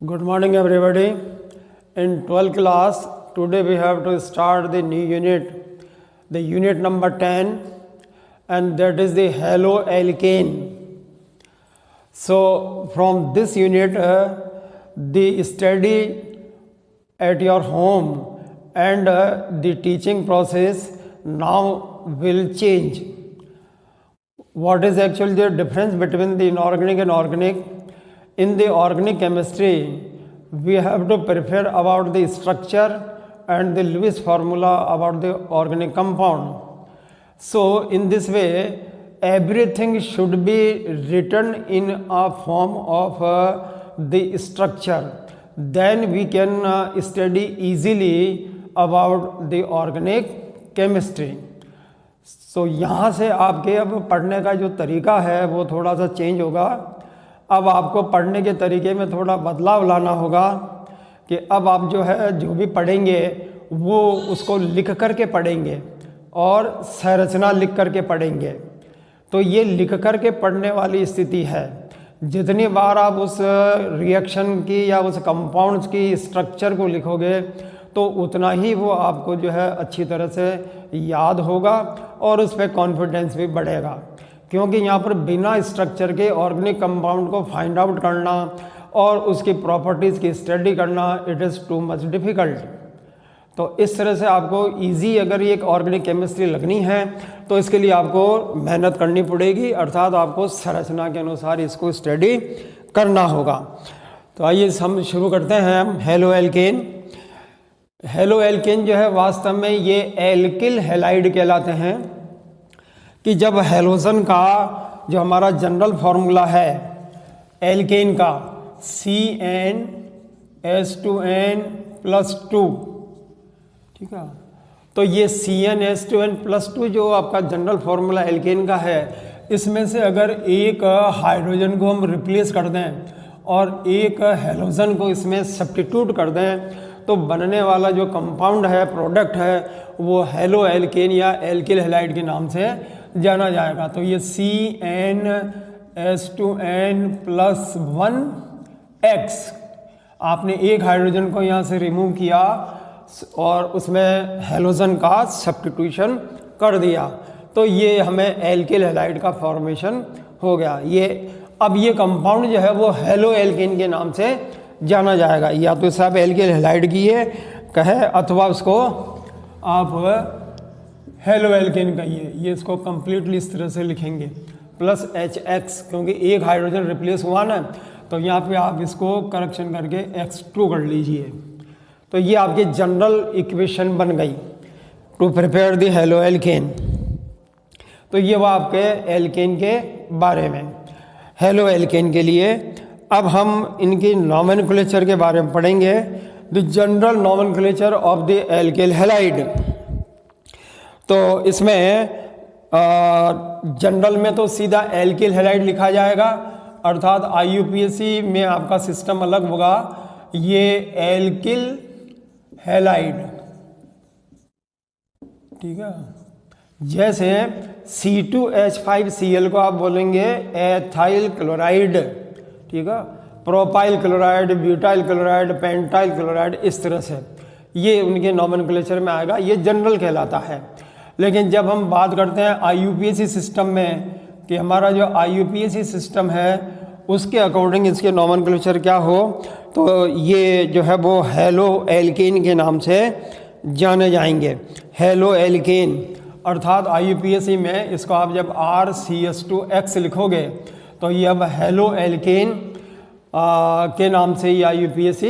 Good morning, everybody. In 12th class, today we have to start the new unit, the unit number 10, and that is the haloalkane. So, from this unit, the study at your home and the teaching process now will change. What is actually the difference between the inorganic and organic? In the organic chemistry, we have to prepare about the structure and the Lewis formula about the organic compound. So, in this way, everything should be written in a form of the structure. Then we can study easily about the organic chemistry. So, यहाँ से आपके अब पढ़ने का जो तरीका है वो थोड़ा सा चेंज होगा. अब आपको पढ़ने के तरीके में थोड़ा बदलाव लाना होगा कि अब आप जो है जो भी पढ़ेंगे वो उसको लिख कर के पढ़ेंगे और संरचना लिख कर के पढ़ेंगे. तो ये लिख कर के पढ़ने वाली स्थिति है. जितनी बार आप उस रिएक्शन की या उस कंपाउंड्स की स्ट्रक्चर को लिखोगे तो उतना ही वो आपको जो है अच्छी तरह से याद होगा और उस पर कॉन्फिडेंस भी बढ़ेगा. क्योंकि यहाँ पर बिना स्ट्रक्चर के ऑर्गेनिक कंपाउंड को फाइंड आउट करना और उसकी प्रॉपर्टीज़ की स्टडी करना it is too much difficult. तो इस तरह से आपको इजी अगर ये एक ऑर्गेनिक केमिस्ट्री लगनी है तो इसके लिए आपको मेहनत करनी पड़ेगी, अर्थात आपको संरचना के अनुसार इसको स्टडी करना होगा. तो आइए हम शुरू करते हैं. हेलोएल्केन. हेलोएल्केन जो है वास्तव में ये एल्किल हैलाइड कहलाते हैं कि जब हेलोजन का जो हमारा जनरल फार्मूला है एल्केन का CnH2n+2, ठीक है, तो ये CnH2n+2 जो आपका जनरल फार्मूला एल्केन का है, इसमें से अगर एक हाइड्रोजन को हम रिप्लेस कर दें और एक हेलोजन को इसमें सब्स्टिट्यूट कर दें तो बनने वाला जो कंपाउंड है, प्रोडक्ट है, वो हेलोएल्केन या एल्किल हैलाइड के नाम से जाना जाएगा. तो ये CnH2n+1X, आपने एक हाइड्रोजन को यहाँ से रिमूव किया और उसमें हेलोजन का सब्स्टिट्यूशन कर दिया तो ये हमें एल्किल हैलाइड का फॉर्मेशन हो गया. अब ये कंपाउंड जो है वो हेलोएल्केन के नाम से जाना जाएगा. या तो साहब एल्किल हैलाइड की ये कहे अथवा उसको आप हेलोएल्केन कहिए. ये इसको कंप्लीटली इस तरह से लिखेंगे +HX, क्योंकि एक हाइड्रोजन रिप्लेस हुआ ना, तो यहाँ पे आप इसको करेक्शन करके X2 कर लीजिए. तो ये आपकी जनरल इक्वेशन बन गई टू प्रिपेयर द हेलोएल्केन. तो ये वो आपके एल्केन के बारे में. हेलोएल्केन के लिए अब हम इनकी नॉमेनक्लेचर के बारे में पढ़ेंगे. The general nomenclature of the alkyl halide. तो इसमें जनरल में तो सीधा एल्किल हैलाइड लिखा जाएगा, अर्थात IUPAC में आपका सिस्टम अलग होगा. ये एल्किल हैलाइड, ठीक है. जैसे C2H5Cl को आप बोलेंगे एथाइल क्लोराइड, ठीक है, propyl chloride, butyl chloride, pentyl chloride, इस तरह से ये उनके नॉमेनक्लेचर में आएगा. ये जनरल कहलाता है. लेकिन जब हम बात करते हैं IUPAC सिस्टम में कि हमारा जो IUPAC सिस्टम है उसके अकॉर्डिंग इसके नॉमेनक्लेचर क्या हो, तो ये जो है वो हेलोएल्केन के नाम से जाने जाएंगे. हेलोएल्केन अर्थात IUPAC में इसको आप जब RCH2X लिखोगे तो ये अब हेलोएल्केन के नाम से ये IUPAC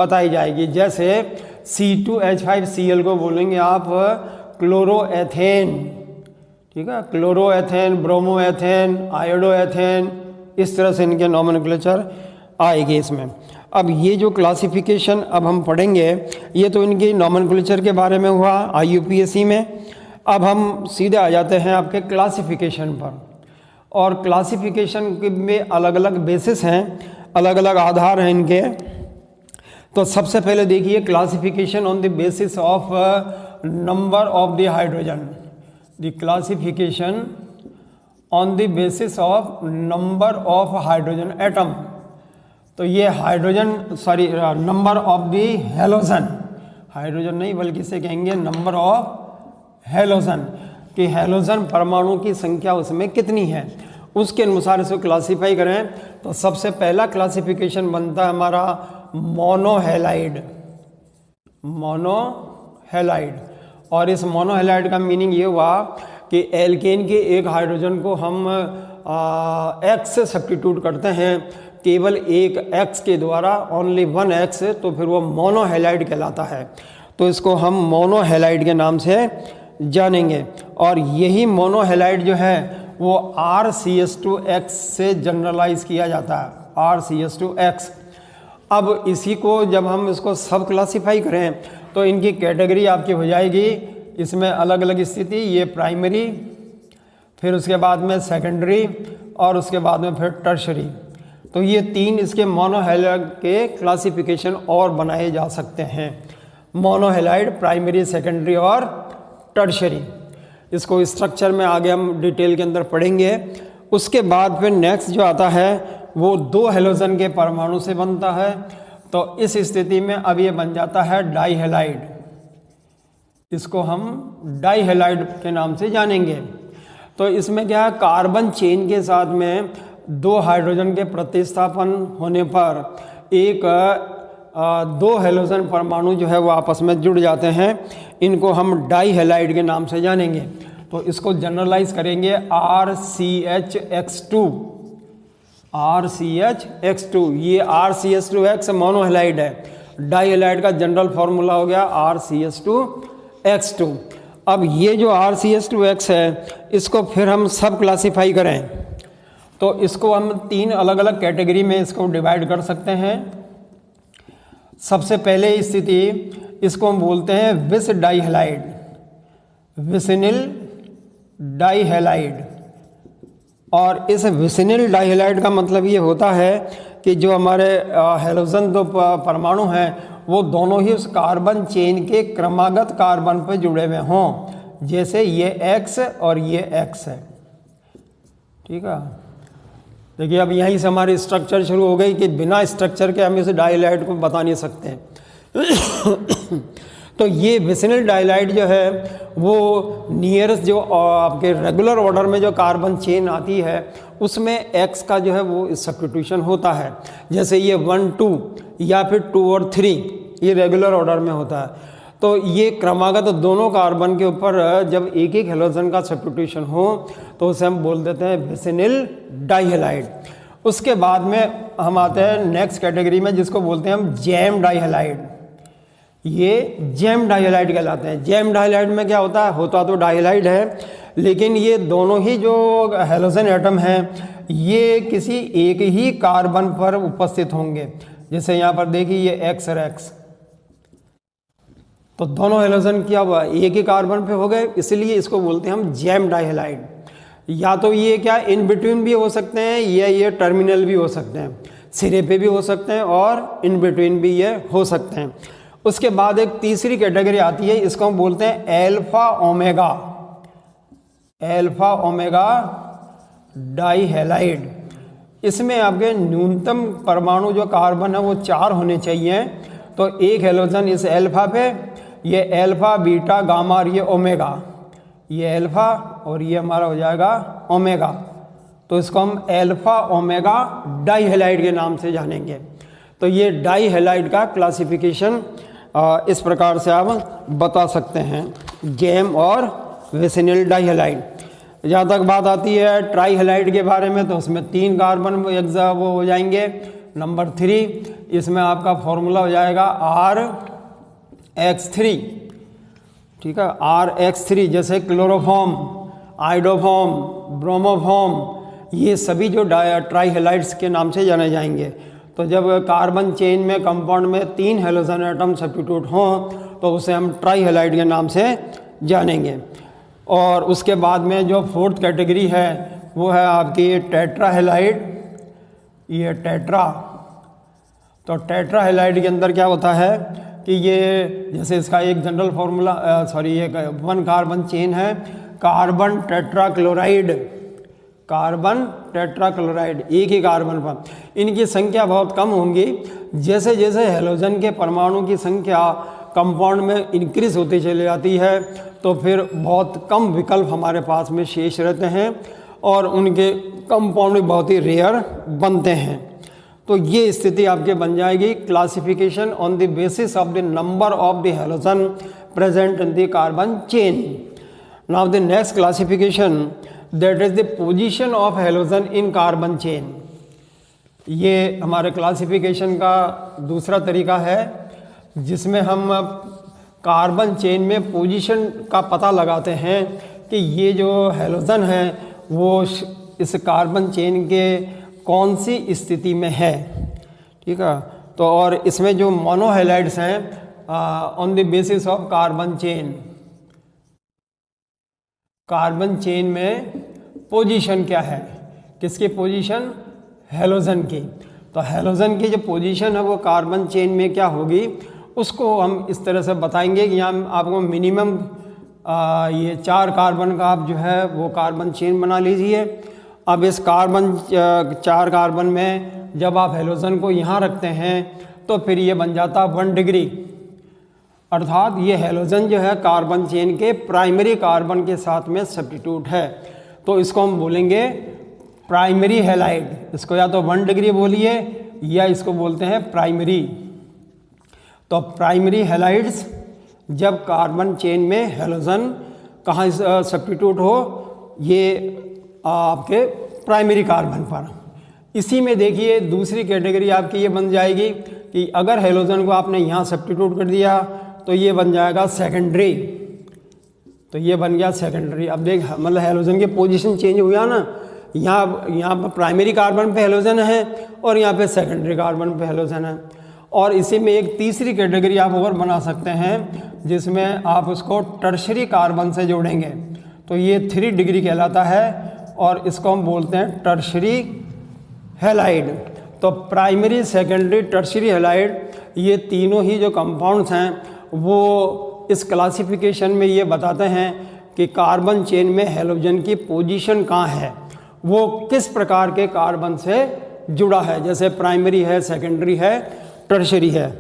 बताई जाएगी. जैसे C2H5Cl को बोलेंगे आप क्लोरोएथेन, ठीक है, क्लोरोएथेन, ब्रोमोएथेन, आयोडोएथेन, इस तरह से इनके नॉमेनक्लेचर आएगी इसमें. अब ये जो क्लासिफिकेशन अब हम पढ़ेंगे ये तो इनकी नॉमेनक्लेचर के बारे में हुआ IUPAC में. अब हम सीधे आ जाते हैं आपके क्लासिफिकेशन पर. और क्लासिफिकेशन में अलग अलग बेसिस हैं, अलग अलग आधार हैं इनके. तो सबसे पहले देखिए classification on the basis of number of the hydrogen. The classification on the basis of number of hydrogen atom. तो ये number of the halogen, hydrogen नहीं बल्कि इसे कहेंगे नंबर ऑफ हेलोजन, कि हेलोजन परमाणु की संख्या उसमें कितनी है, उसके अनुसार इसको क्लासीफाई करें। तो सबसे पहला क्लासिफिकेशन बनता है हमारा मोनोहेलाइड, मोनोहेलाइड। और इस मोनोहेलाइड का मीनिंग ये हुआ कि एल्केन के एक हाइड्रोजन को हम एक्स से सब्स्टिट्यूट करते हैं, केवल एक एक्स के द्वारा, ओनली वन एक्स, तो फिर वो मोनोहेलाइड कहलाता है। तो इसको हम मोनोहेलाइड के नाम से जानेंगे। और यही मोनोहेलाइड जो है वो RCH2X से जनरलाइज किया जाता है, RCH2X। अब इसी को जब हम इसको सब क्लासीफाई करें तो इनकी कैटेगरी आपकी हो जाएगी, इसमें अलग अलग स्थिति, ये प्राइमरी, फिर उसके बाद में सेकेंडरी, और उसके बाद में फिर टर्शरी। तो ये तीन इसके मोनोहेलाइड के क्लासिफिकेशन और बनाए जा सकते हैं, मोनोहेलाइड, प्राइमरी, सेकेंडरी और टर्शरी। इसको स्ट्रक्चर में आगे हम डिटेल के अंदर पढ़ेंगे। उसके बाद फिर नेक्स्ट जो आता है वो दो हेलोजन के परमाणु से बनता है। तो इस स्थिति में अब ये बन जाता है डाइहेलाइड, इसको हम डाइहेलाइड के नाम से जानेंगे। तो इसमें क्या है, कार्बन चेन के साथ में दो हाइड्रोजन के प्रतिस्थापन होने पर एक दो हेलोजन परमाणु जो है वो आपस में जुड़ जाते हैं, इनको हम डाइहेलाइड के नाम से जानेंगे। तो इसको जनरलाइज करेंगे RCHX2, RCHX2। ये RCH2X मोनोहेलाइड है, डाइहेलाइड का जनरल फॉर्मूला हो गया RCH2X2। अब ये जो RCH2X है इसको फिर हम सब क्लासीफाई करें तो इसको हम तीन अलग अलग कैटेगरी में इसको डिवाइड कर सकते हैं। सबसे पहले स्थिति इसको हम बोलते हैं विस डाइहेलाइड, विसिनिल डाइहेलाइड। और इस विसिनिल डाइहेलाइड का मतलब ये होता है कि जो हमारे हेलोजन दो परमाणु हैं वो दोनों ही उस कार्बन चेन के क्रमागत कार्बन पर जुड़े हुए हों, जैसे ये X और ये X है। ठीक है, देखिए अब यहीं से हमारी स्ट्रक्चर शुरू हो गई कि बिना स्ट्रक्चर के हम इस डाइहेलाइड को बता नहीं सकते। तो ये विसिनिल डाइहेलाइड जो है वो नियरेस्ट जो आपके रेगुलर ऑर्डर में जो कार्बन चेन आती है उसमें X का जो है वो सब्स्टिट्यूशन होता है। जैसे ये 1 2 या फिर 2 और 3 ये रेगुलर ऑर्डर में होता है। तो ये क्रमागत दोनों कार्बन के ऊपर जब एक एक हेलोजन का सब्स्टिट्यूशन हो तो उसे हम बोल देते हैं विसिनिल डाइहेलाइड। उसके बाद में हम आते हैं नेक्स्ट कैटेगरी में जिसको बोलते हैं हम जैम डाइहेलाइड। ये जैम डाइहेलाइड कहलाते हैं। जैम डाइहेलाइड में क्या होता है, होता तो डाइहेलाइड है लेकिन ये दोनों ही जो हेलोजन एटम हैं ये किसी एक ही कार्बन पर उपस्थित होंगे। जैसे यहाँ पर देखिए ये X और X, तो दोनों हेलोजन क्या हुआ, एक ही कार्बन पे हो गए, इसलिए इसको बोलते हैं हम जैम डाइहेलाइड। या तो ये क्या इन बिटवीन भी हो सकते हैं या ये टर्मिनल भी हो सकते हैं, सिरे पे भी हो सकते हैं और इन बिटवीन भी ये हो सकते हैं। उसके बाद एक तीसरी कैटेगरी आती है, इसको हम बोलते हैं alpha omega, alpha omega dihalide. इसमें आपके न्यूनतम परमाणु जो कार्बन है वो 4 होने चाहिए। तो एक हेलोजन इस एल्फा पे, ये एल्फा, बीटा, गामा और ये ओमेगा, ये एल्फा और ये हमारा हो जाएगा ओमेगा। तो इसको हम एल्फा ओमेगा डाइहेलाइड के नाम से जानेंगे। तो ये डाइहेलाइड का क्लासिफिकेशन इस प्रकार से आप बता सकते हैं, जैम और विसिनिल डाइहेलाइड। जहाँ तक बात आती है ट्राइहेलाइड के बारे में तो उसमें 3 कार्बन वो हो जाएंगे। नंबर 3 इसमें आपका फॉर्मूला हो जाएगा RX3। ठीक है, RX3 जैसे क्लोरोफॉर्म, आइडोफॉर्म, ब्रोमोफॉर्म, ये सभी जो ट्राइहेलाइड्स के नाम से जाने जाएंगे। तो जब कार्बन चेन में कंपाउंड में 3 हेलोजन एटम सब्स्टिट्यूट हों तो उसे हम ट्राइहेलाइड के नाम से जानेंगे। और उसके बाद में जो 4th कैटेगरी है वो है आपकी टेट्राहेलाइड। ये टेट्रा, तो टेट्राहेलाइड के अंदर क्या होता है कि ये जैसे इसका एक जनरल फार्मूला ये 1 कार्बन चेन है, कार्बन टेट्राक्लोराइड, कार्बन टेट्राक्लोराइड, एक ही कार्बन पर। इनकी संख्या बहुत कम होंगी। जैसे जैसे हैलोजन के परमाणु की संख्या कंपाउंड में इंक्रीज होती चली जाती है तो फिर बहुत कम विकल्प हमारे पास में शेष रहते हैं और उनके कंपाउंड बहुत ही रेयर बनते हैं। तो ये स्थिति आपके बन जाएगी classification on the basis of the number of the halogen present in the carbon chain. Now the next classification that is the position of halogen in carbon chain. ये हमारे क्लासिफिकेशन का दूसरा तरीका है जिसमें हम कार्बन चेन में position का पता लगाते हैं कि ये जो हैलोजन है वो इस कार्बन चेन के कौन सी स्थिति में है। ठीक है, तो और इसमें जो मोनोहैलाइड्स हैं on the basis of carbon chain, carbon chain में पोजीशन क्या है, किसकी पोजीशन, हैलोजन की। तो हैलोजन की जो पोजीशन है वो कार्बन चेन में क्या होगी उसको हम इस तरह से बताएंगे कि यहाँ आपको मिनिमम ये 4 कार्बन का आप जो है वो कार्बन चेन बना लीजिए। अब इस 4 कार्बन में जब आप हैलोजन को यहाँ रखते हैं तो फिर ये बन जाता 1 डिग्री, अर्थात ये हैलोजन जो है कार्बन चेन के प्राइमरी कार्बन के साथ में सब्स्टिट्यूट है। तो इसको हम बोलेंगे प्राइमरी हैलाइड। इसको या तो 1 डिग्री बोलिए या इसको बोलते हैं प्राइमरी। तो प्राइमरी हैलाइड्स जब कार्बन चेन में हैलोजन कहाँ सब्स्टिट्यूट हो, ये आपके प्राइमरी कार्बन पर। इसी में देखिए दूसरी कैटेगरी आपकी ये बन जाएगी कि अगर हैलोजन को आपने यहाँ सब्स्टिट्यूट कर दिया तो ये बन जाएगा सेकेंडरी। तो ये बन गया सेकेंडरी। अब देख मतलब हैलोजन की पोजीशन चेंज हुआ ना, यहाँ पर प्राइमरी कार्बन पे हैलोजन है और यहाँ पे सेकेंडरी कार्बन पे हैलोजन है। और इसी में एक तीसरी कैटेगरी आप और बना सकते हैं जिसमें आप उसको टर्शरी कार्बन से जोड़ेंगे तो ये 3 डिग्री कहलाता है और इसको हम बोलते हैं टर्शरी हैलाइड। तो प्राइमरी, सेकेंडरी, टर्शरी हैलाइड ये तीनों ही जो कंपाउंड्स हैं वो इस क्लासिफिकेशन में ये बताते हैं कि कार्बन चेन में हैलोजन की पोजीशन कहाँ है, वो किस प्रकार के कार्बन से जुड़ा है, जैसे प्राइमरी है, सेकेंडरी है, टर्शरी है।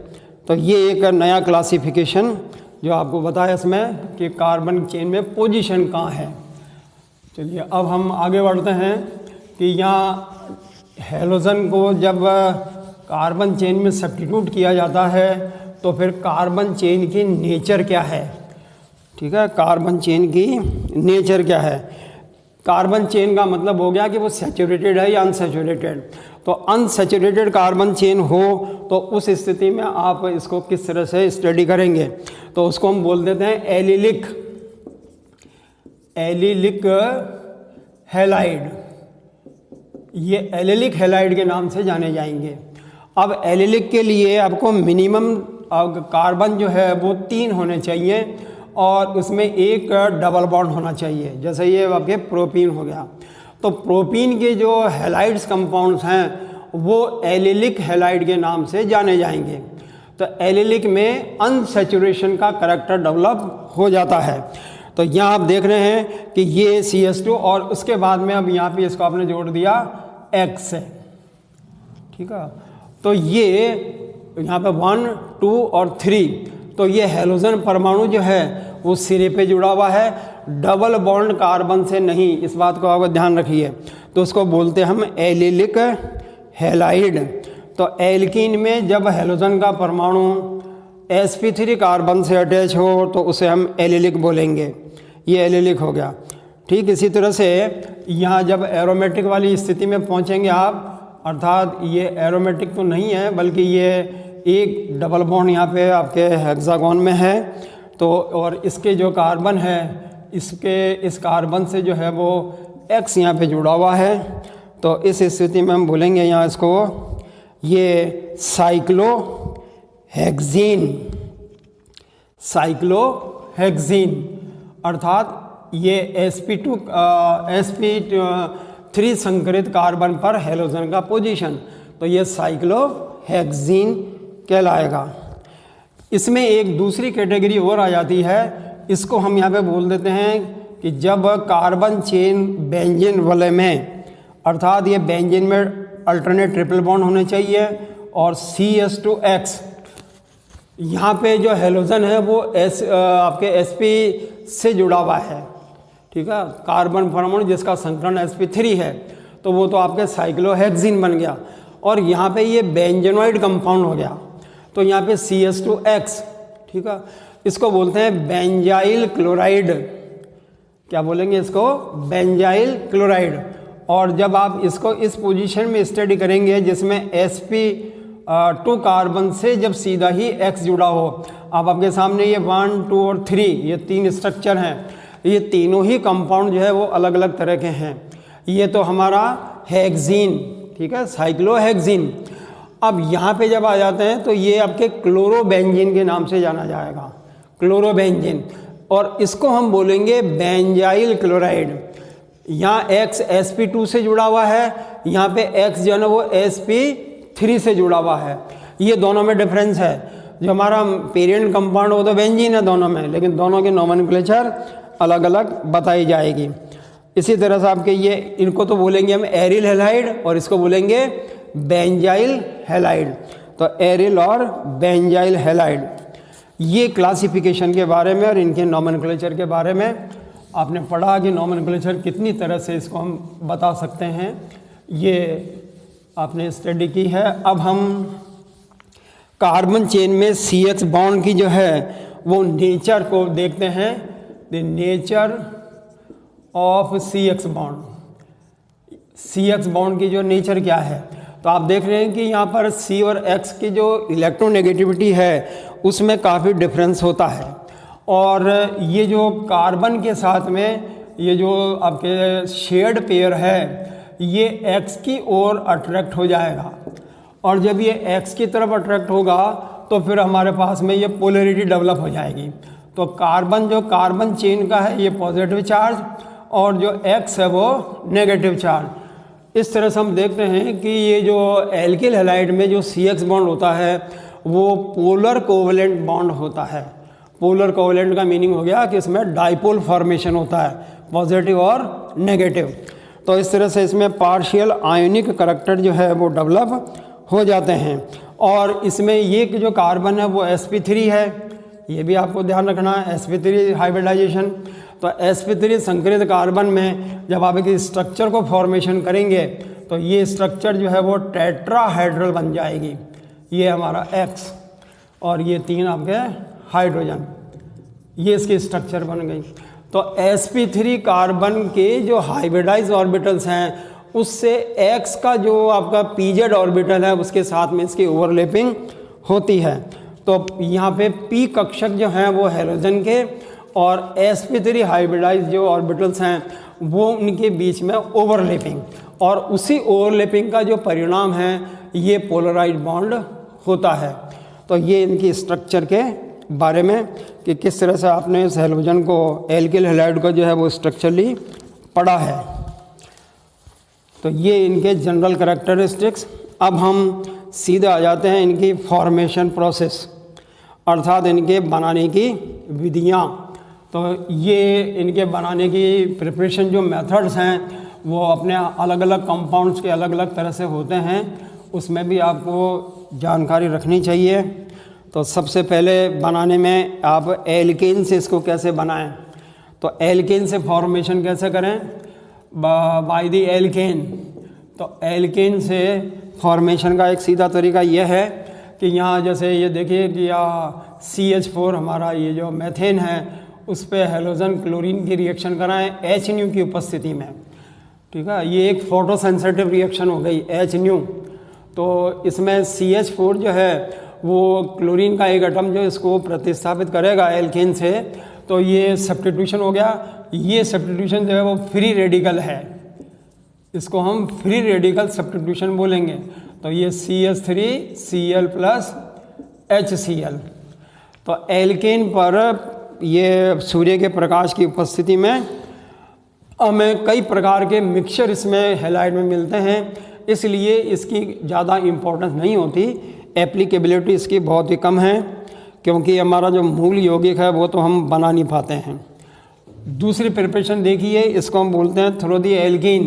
तो ये एक नया क्लासिफिकेशन जो आपको बताया इसमें कि कार्बन चेन में पोजीशन कहाँ है। चलिए अब हम आगे बढ़ते हैं कि यहाँ हैलोजन को जब कार्बन चेन में सब्स्टिट्यूट किया जाता है तो फिर कार्बन चेन की नेचर क्या है। ठीक है, कार्बन चेन की नेचर क्या है। कार्बन चेन का मतलब हो गया कि वो सैचुरेटेड है या अनसैचुरेटेड। तो अनसैचुरेटेड कार्बन चेन हो तो उस स्थिति में आप इसको किस तरह से स्टडी करेंगे, तो उसको हम बोल देते हैं एलिलिक, एलिलिक हैलाइड। ये एलिलिक हैलाइड के नाम से जाने जाएंगे। अब एलिलिक के लिए आपको मिनिमम कार्बन जो है वो 3 होने चाहिए और उसमें एक डबल बॉन्ड होना चाहिए, जैसे ये आपके प्रोपीन हो गया। तो प्रोपीन के जो हैलाइड्स कंपाउंड्स हैं वो एलिलिक हैलाइड के नाम से जाने जाएंगे। तो एलिलिक में अनसैचुरेशन का करैक्टर डेवलप हो जाता है। तो यहाँ आप देख रहे हैं कि ये CH2 और उसके बाद में अब यहाँ पे इसको आपने जोड़ दिया X है। ठीक है, तो ये यहाँ पे 1, 2 और 3, तो ये हैलोजन परमाणु जो है वो सिरे पे जुड़ा हुआ है, डबल बॉन्ड कार्बन से नहीं, इस बात को आप ध्यान रखिए। तो उसको बोलते हैं हम एलिलिक हैलाइड। तो एल्कीन में जब हैलोजन का परमाणु sp3 कार्बन से अटैच हो तो उसे हम एलिलिक बोलेंगे, ये एलिलिक हो गया। ठीक इसी तरह से यहाँ जब एरोमेटिक वाली स्थिति में पहुँचेंगे आप, अर्थात ये एरोमेटिक तो नहीं है बल्कि ये एक डबल बॉन्ड यहाँ पे आपके हेक्सागोन में है, तो और इसके जो कार्बन है इस कार्बन से जो है वो X यहाँ पे जुड़ा हुआ है। तो इस स्थिति में हम बोलेंगे यहाँ इसको ये साइक्लोहेक्सीन, साइक्लोहेक्सीन, अर्थात ये sp3 संकरित कार्बन पर हैलोजन का पोजीशन, तो ये साइक्लोहेक्सीन कहलाएगा। इसमें एक दूसरी कैटेगरी और आ जाती है, इसको हम यहाँ पे बोल देते हैं कि जब कार्बन चेन बेंजीन वलय में अर्थात ये बेंजीन में अल्टरनेट ट्रिपल बॉन्ड होने चाहिए। और CH2X यहाँ पे जो हेलोजन है वो आपके sp से जुड़ा हुआ है, ठीक है, कार्बन परमाणु जिसका संकरण sp3 है, तो वो तो आपके साइक्लोहेक्सिन बन गया। और यहाँ पे ये बेंजेनॉइड कंपाउंड हो गया, तो यहाँ पे CH2X, ठीक है, इसको बोलते हैं बेंजाइल क्लोराइड। क्या बोलेंगे इसको? Benzyl chloride. और जब आप इसको इस पोजीशन में स्टडी करेंगे जिसमें sp2 कार्बन से जब सीधा ही X जुड़ा हो, अब आपके सामने ये 1, 2 और 3 ये 3 स्ट्रक्चर हैं, ये तीनों ही कंपाउंड जो है वो अलग अलग तरह के हैं। ये तो हमारा हेक्सीन, ठीक है, साइक्लोहेक्सीन। अब यहाँ पे जब आ जाते हैं तो ये आपके क्लोरोबेंजीन के नाम से जाना जाएगा, क्लोरोबेंजीन। और इसको हम बोलेंगे बेंजाइल क्लोराइड। यहाँ X sp2 से जुड़ा हुआ है, यहाँ पे X जो है ना वो sp3 से जुड़ा हुआ है। ये दोनों में डिफरेंस है। जो हमारा पेरेंट कंपाउंड वो तो बेंजीन है दोनों में, लेकिन दोनों की नोमेनक्लेचर अलग अलग बताई जाएगी। इसी तरह से आपके ये इनको तो बोलेंगे हम एरिल हैलाइड और इसको बोलेंगे बेंजाइल हैलाइड। तो एरिल और बेंजाइल हैलाइड, ये क्लासिफिकेशन के बारे में और इनके नोमेनक्लेचर के बारे में आपने पढ़ा कि नोमेनक्लेचर कितनी तरह से इसको हम बता सकते हैं, ये आपने स्टडी की है। अब हम कार्बन चेन में CH बॉन्ड की जो है वो नेचर को देखते हैं, the nature of CH bond. CH bond की जो नेचर क्या है, तो आप देख रहे हैं कि यहाँ पर C और X की जो इलेक्ट्रोनेगेटिविटी है उसमें काफ़ी डिफरेंस होता है। और ये जो कार्बन के साथ में ये जो आपके शेयर्ड पेयर है ये X की ओर अट्रैक्ट हो जाएगा, और जब ये X की तरफ अट्रैक्ट होगा तो फिर हमारे पास में ये पोलैरिटी डेवलप हो जाएगी। तो कार्बन जो कार्बन चेन का है ये पॉजिटिव चार्ज और जो X है वो नेगेटिव चार्ज। इस तरह से हम देखते हैं कि ये जो एल्किल हैलाइड में जो CH बॉन्ड होता है वो पोलर कोवलेंट बॉन्ड होता है। पोलर कोवलेंट का मीनिंग हो गया कि इसमें डाइपोल फॉर्मेशन होता है, पॉजिटिव और नेगेटिव। तो इस तरह से इसमें पार्शियल आयोनिक करैक्टर जो है वो डेवलप हो जाते हैं। और इसमें ये जो कार्बन है वो sp3 है, ये भी आपको ध्यान रखना है, sp3 हाइब्रिडाइजेशन। तो sp3 संकरित कार्बन में जब आप एक स्ट्रक्चर को फॉर्मेशन करेंगे तो ये स्ट्रक्चर जो है वो टेट्राहाइड्रल बन जाएगी। ये हमारा X और ये 3 आपके हाइड्रोजन, ये इसकी स्ट्रक्चर बन गई। तो sp3 कार्बन के जो हाइब्रिडाइज ऑर्बिटल्स हैं उससे X का जो आपका pz ऑर्बिटल है उसके साथ में इसकी ओवरलैपिंग होती है। तो यहाँ पे p कक्षक जो हैं वो हैलोजन के और sp3 हाइब्रिडाइज जो ऑर्बिटल्स हैं वो उनके बीच में ओवरलैपिंग, और उसी ओवरलैपिंग का जो परिणाम है ये पोलराइज बॉन्ड होता है। तो ये इनकी स्ट्रक्चर के बारे में कि किस तरह से आपने इस हैलोजन को एल्किल हैलाइड का जो है वो स्ट्रक्चरली पढ़ा है। तो ये इनके जनरल कैरेक्टरिस्टिक्स। अब हम सीधे आ जाते हैं इनकी फॉर्मेशन प्रोसेस, अर्थात इनके बनाने की विधियाँ। तो ये इनके बनाने की प्रिपरेशन जो मेथड्स हैं वो अपने अलग अलग कंपाउंड्स के अलग अलग तरह से होते हैं, उसमें भी आपको जानकारी रखनी चाहिए। तो सबसे पहले बनाने में आप एल्केन से इसको कैसे बनाएं, तो एल्केन से फॉर्मेशन कैसे करें, बाय द एल्केन। तो एल्केन से फॉर्मेशन का एक सीधा तरीका यह है कि यहाँ जैसे ये देखिए कि यहाँ CH4 हमारा ये जो मेथेन है उस पर हेलोजन क्लोरीन की रिएक्शन कराएं HNu की उपस्थिति में, ठीक है। ये एक फोटो सेंसिटिव रिएक्शन हो गई HNu। तो इसमें CH4 जो है वो क्लोरीन का एक एटम जो इसको प्रतिस्थापित करेगा एल्केन से, तो ये सब्स्टिट्यूशन हो गया। ये सब्स्टिट्यूशन जो है वो फ्री रेडिकल है, इसको हम फ्री रेडिकल सब्स्टिट्यूशन बोलेंगे। तो ये CH3Cl प्लस HCl। तो एल्केन पर ये सूर्य के प्रकाश की उपस्थिति में हमें कई प्रकार के मिक्सचर इसमें हैलाइड में मिलते हैं, इसलिए इसकी ज़्यादा इम्पोर्टेंस नहीं होती, एप्लीकेबिलिटी इसकी बहुत ही कम है, क्योंकि हमारा जो मूल यौगिक है वो तो हम बना नहीं पाते हैं। दूसरी प्रिपरेशन देखिए, इसको हम बोलते हैं थ्रो दी एल्कीन।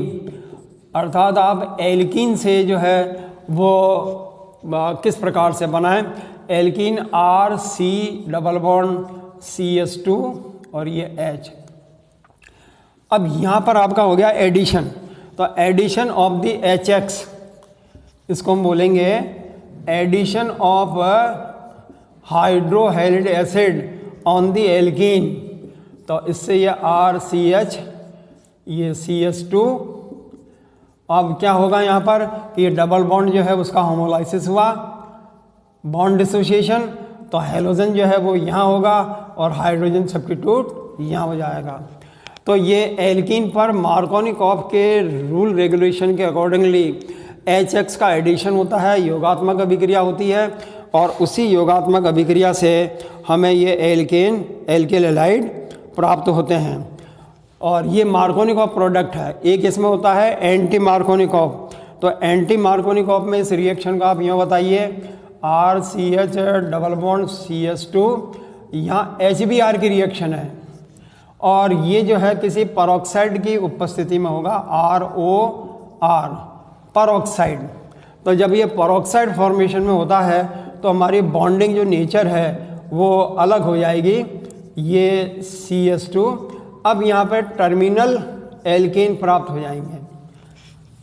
अर्थात आप एल्कीन से जो है वो किस प्रकार से बनाएं। Alkene RC double bond CH2 और ये H। अब यहाँ पर आपका हो गया एडिशन, तो एडिशन ऑफ द HX, इसको हम बोलेंगे addition of hydrohalide acid on the alkene. तो इससे ये RCH, ये CH2, अब क्या होगा यहाँ पर कि ये डबल बॉन्ड जो है उसका होमोलाइसिस हुआ, बॉन्ड डिसोसिएशन, तो हेलोजन जो है वो यहाँ होगा और हाइड्रोजन सब्स्टिट्यूट यहाँ हो जाएगा। तो ये एल्कीन पर मार्कोनिकॉफ के रूल रेगुलेशन के अकॉर्डिंगली HX का एडिशन होता है, योगात्मक अभिक्रिया होती है और उसी योगात्मक अभिक्रिया से हमें ये एल्किल हैलाइड प्राप्त होते हैं और ये मार्कोनिकॉफ प्रोडक्ट है। एक इसमें होता है एंटी मार्कोनिकॉफ, तो एंटी मार्कोनिकॉफ में इस रिएक्शन का आप यूँ बताइए RCH डबल बॉन्ड CH2, यहाँ HBr की रिएक्शन है और ये जो है किसी परऑक्साइड की उपस्थिति में होगा, ROR परऑक्साइड। तो जब ये परऑक्साइड फॉर्मेशन में होता है तो हमारी बॉन्डिंग जो नेचर है वो अलग हो जाएगी, ये CH2। अब यहाँ पे टर्मिनल एल्केन प्राप्त हो जाएंगे,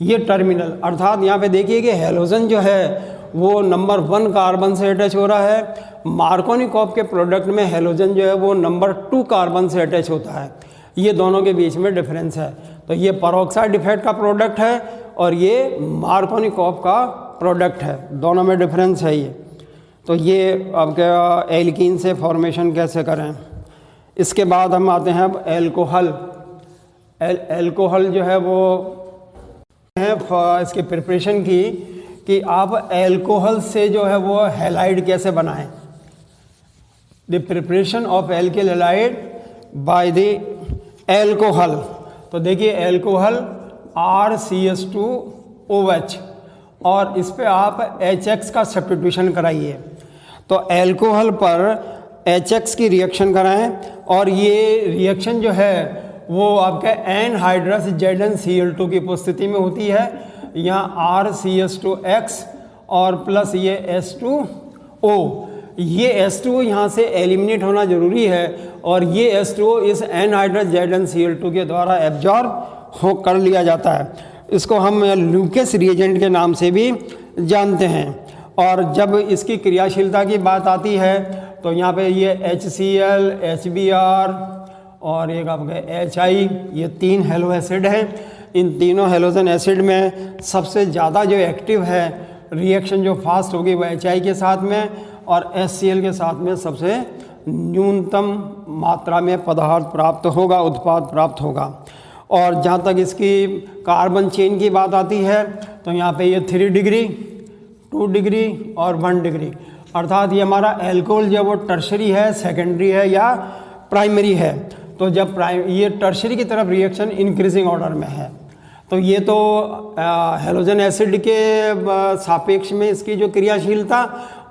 ये टर्मिनल, अर्थात यहाँ पे देखिए कि हेलोजन जो है वो नंबर 1 कार्बन से अटैच हो रहा है, मार्कोनिकॉफ के प्रोडक्ट में हेलोजन जो है वो नंबर 2 कार्बन से अटैच होता है। ये दोनों के बीच में डिफरेंस है, तो ये परऑक्साइड इफेक्ट का प्रोडक्ट है और ये मार्कोनिकॉफ का प्रोडक्ट है, दोनों में डिफरेंस है ये। तो ये आपका एल्कीन से फॉर्मेशन कैसे करें। इसके बाद हम आते हैं अब एल्कोहल। एल्कोहल जो है वो है इसके प्रिपरेशन की कि आप एल्कोहल से जो है वो हैलाइड कैसे बनाएं। The preparation of alkyl halide by the alcohol. तो देखिए एल्कोहल RCH2OH और इस पे आप HX का सब्स्टिट्यूशन कराइए। तो एल्कोहल पर HX की रिएक्शन कराएं और ये रिएक्शन जो है वो आपके एनहाइड्रस ZnCl2 की उपस्थिति में होती है। यहाँ RCH2X और प्लस ये H2O, ये H2O यहाँ से एलिमिनेट होना जरूरी है और ये H2O इस एनहाइड्रस ZnCl2 के द्वारा एब्जॉर्ब हो कर लिया जाता है। इसको हम ल्यूकेस रिएजेंट के नाम से भी जानते हैं। और जब इसकी क्रियाशीलता की बात आती है तो यहाँ पे ये HCl, HBr और एक आपका HI, ये 3 हेलो एसिड हैं। इन तीनों हेलोजन एसिड में सबसे ज़्यादा जो एक्टिव है रिएक्शन जो फास्ट होगी वो HI के साथ में और HCl के साथ में सबसे न्यूनतम मात्रा में पदार्थ प्राप्त होगा, उत्पाद प्राप्त होगा। और जहाँ तक इसकी कार्बन चेन की बात आती है तो यहाँ पे ये 3 डिग्री, 2 डिग्री और 1 डिग्री, अर्थात ये हमारा एल्कोहल जो वो टर्शरी है, सेकेंडरी है या प्राइमरी है। तो जब ये टर्शरी की तरफ रिएक्शन इंक्रीजिंग ऑर्डर में है तो ये तो हेलोजन एसिड के सापेक्ष में इसकी जो क्रियाशीलता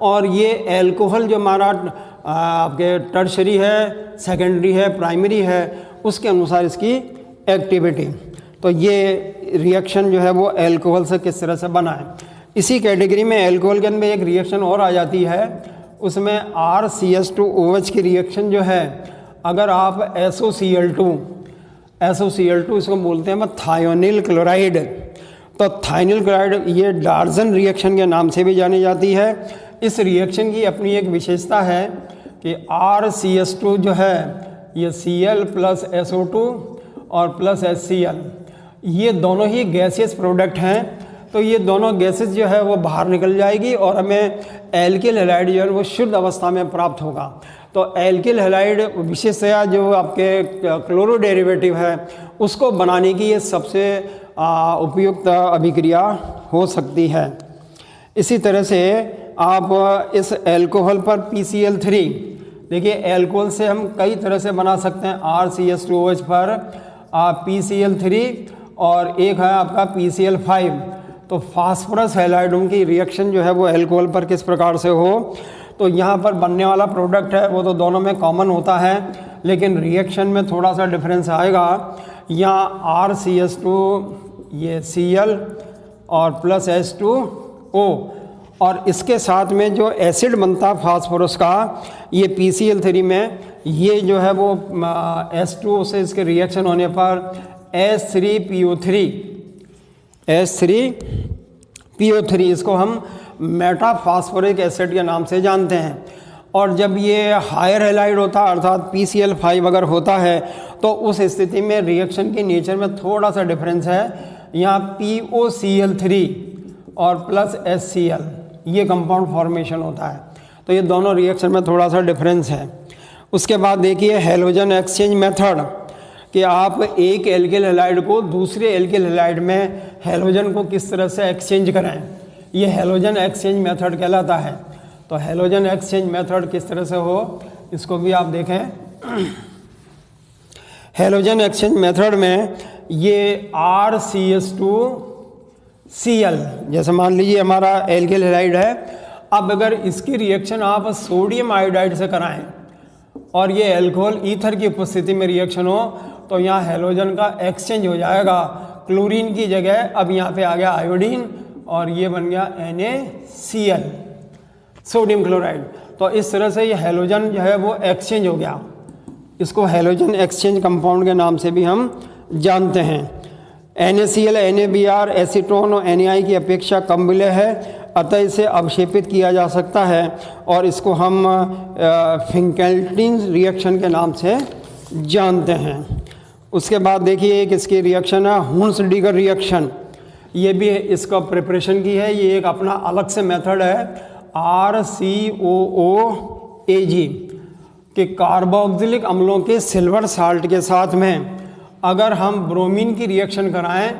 और ये एल्कोहल जो हमारा आपके टर्शरी है, सेकेंडरी है, प्राइमरी है, उसके अनुसार इसकी एक्टिविटी। तो ये रिएक्शन जो है वो एल्कोहल से किस तरह से बना है। इसी कैटेगरी में एल्कोहल के अंदर एक रिएक्शन और आ जाती है, उसमें RCH2OH की रिएक्शन जो है, अगर आप SOCl2 इसको बोलते हैं थायोनिल क्लोराइड, तो थायोनिल क्लोराइड ये डार्जन रिएक्शन के नाम से भी जानी जाती है। इस रिएक्शन की अपनी एक विशेषता है कि RCH2 जो है ये Cl प्लस SO2 और प्लस HCl, ये दोनों ही गैसियस प्रोडक्ट हैं। तो ये दोनों गैसेस जो है वो बाहर निकल जाएगी और हमें एल्किल हैलाइड जो है वो शुद्ध अवस्था में प्राप्त होगा। तो एल्किल हैलाइड विशेषतया जो आपके क्लोरो डेरिवेटिव है उसको बनाने की ये सबसे उपयुक्त अभिक्रिया हो सकती है। इसी तरह से आप इस एल्कोहल पर PCl3, देखिए एल्कोहल से हम कई तरह से बना सकते हैं। RCH2OH पर PCl3 और एक है आपका PCl5। तो फास्फोरस हैलाइडों की रिएक्शन जो है वो एल्कोहल पर किस प्रकार से हो, तो यहाँ पर बनने वाला प्रोडक्ट है वो तो दोनों में कॉमन होता है, लेकिन रिएक्शन में थोड़ा सा डिफरेंस आएगा। यहाँ RCH2 ये Cl और प्लस H2O, और इसके साथ में जो एसिड बनता है फास्फोरस का, ये PCl3 में, ये जो है वो H2O से इसके रिएक्शन होने पर H3PO3, इसको हम मेटाफास्फोरिक एसिड के नाम से जानते हैं। और जब ये हायर हैलाइड होता है अर्थात PCl5 अगर होता है तो उस स्थिति में रिएक्शन के नेचर में थोड़ा सा डिफरेंस है। यहाँ POCl3 और प्लस HCl ये कंपाउंड फॉर्मेशन होता है, तो ये दोनों रिएक्शन में थोड़ा सा डिफरेंस है। उसके बाद देखिए हैलोजन एक्सचेंज मेथड, कि आप एक एल्किल हैलाइड को दूसरे एल्किल हैलाइड में हैलोजन को किस तरह से एक्सचेंज करें, ये हैलोजन एक्सचेंज मेथड कहलाता है। तो हैलोजन एक्सचेंज मेथड किस तरह से हो, इसको भी आप देखें। हैलोजन एक्सचेंज मेथड में ये RCH2Cl, जैसे मान लीजिए हमारा एल्किल हैलाइड है, अब अगर इसकी रिएक्शन आप सोडियम आयोडाइड से कराएं और ये अल्कोहल ईथर की उपस्थिति में रिएक्शन हो, तो यहाँ हैलोजन का एक्सचेंज हो जाएगा। क्लोरीन की जगह अब यहाँ पे आ गया आयोडीन और ये बन गया NaCl, सोडियम क्लोराइड। तो इस तरह से ये हैलोजन जो है वो एक्सचेंज हो गया। इसको हैलोजन एक्सचेंज कंपाउंड के नाम से भी हम जानते हैं। NaCl, NaBr, एसीटोन और Na की अपेक्षा कम विलय है, अतः इसे अवक्षेपित किया जा सकता है और इसको हम फिंकेल्टिन रिएक्शन के नाम से जानते हैं। उसके बाद देखिए एक इसकी रिएक्शन है हुन्स-डिगर रिएक्शन, ये भी इसका प्रिपरेशन की है, ये एक अपना अलग से मेथड है। RCOOAg के कार्बोक्सिलिक अम्लों के सिल्वर साल्ट के साथ में अगर हम ब्रोमीन की रिएक्शन कराएं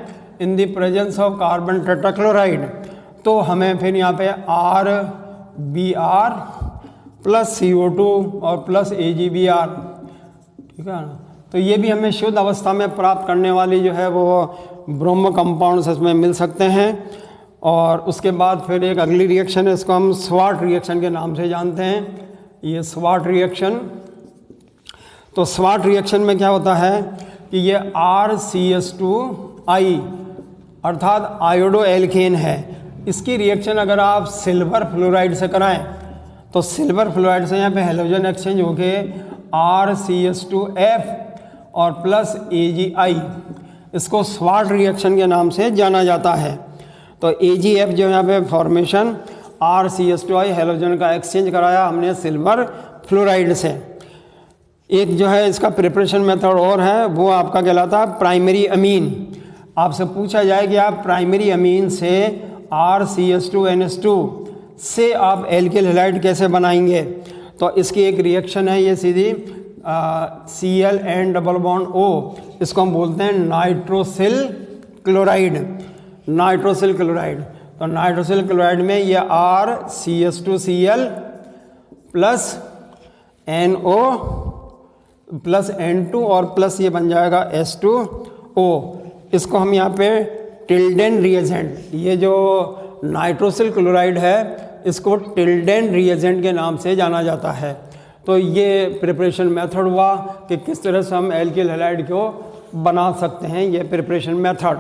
in the presence of carbon tetrachloride, तो हमें फिर यहाँ पे RBr प्लस CO2 और प्लस AgBr, ठीक है ना। तो ये भी हमें शुद्ध अवस्था में प्राप्त करने वाली जो है वो ब्रोमो कंपाउंड्स इसमें मिल सकते हैं। और उसके बाद फिर एक अगली रिएक्शन है, इसको हम स्वाट रिएक्शन के नाम से जानते हैं। ये स्वाट रिएक्शन, तो स्वाट रिएक्शन में क्या होता है कि ये RCH2I अर्थात आयोडो एल्केन है। इसकी रिएक्शन अगर आप सिल्वर फ्लोराइड से कराएं तो सिल्वर फ्लोराइड से यहाँ पे हैलोजन एक्सचेंज होके RCH2F और प्लस AgI, इसको स्वाट रिएक्शन के नाम से जाना जाता है। तो AgF जो यहाँ पे फॉर्मेशन RCH2I हैलोजन का एक्सचेंज कराया हमने सिल्वर फ्लोराइड से। एक जो है इसका प्रिपरेशन मेथड और है, वो आपका कहलाता है प्राइमरी अमीन। आपसे पूछा जाए कि आप प्राइमरी अमीन से RCH2NH2 से आप एल्किल हैलाइड कैसे बनाएंगे, तो इसकी एक रिएक्शन है ये सीधी Cl and double bond O, इसको हम बोलते हैं नाइट्रोसिल क्लोराइड, नाइट्रोसिल क्लोराइड। तो नाइट्रोसिल क्लोराइड में ये RCH2Cl plus NO plus N2 और प्लस ये बन जाएगा H2O। इसको हम यहाँ पे टिल्डेन रिएजेंट, ये जो नाइट्रोसिल क्लोराइड है इसको टिल्डेन रिएजेंट के नाम से जाना जाता है। तो ये प्रिपरेशन मेथड हुआ कि किस तरह से हम एल्किल हैलाइड को बना सकते हैं, ये प्रिपरेशन मेथड।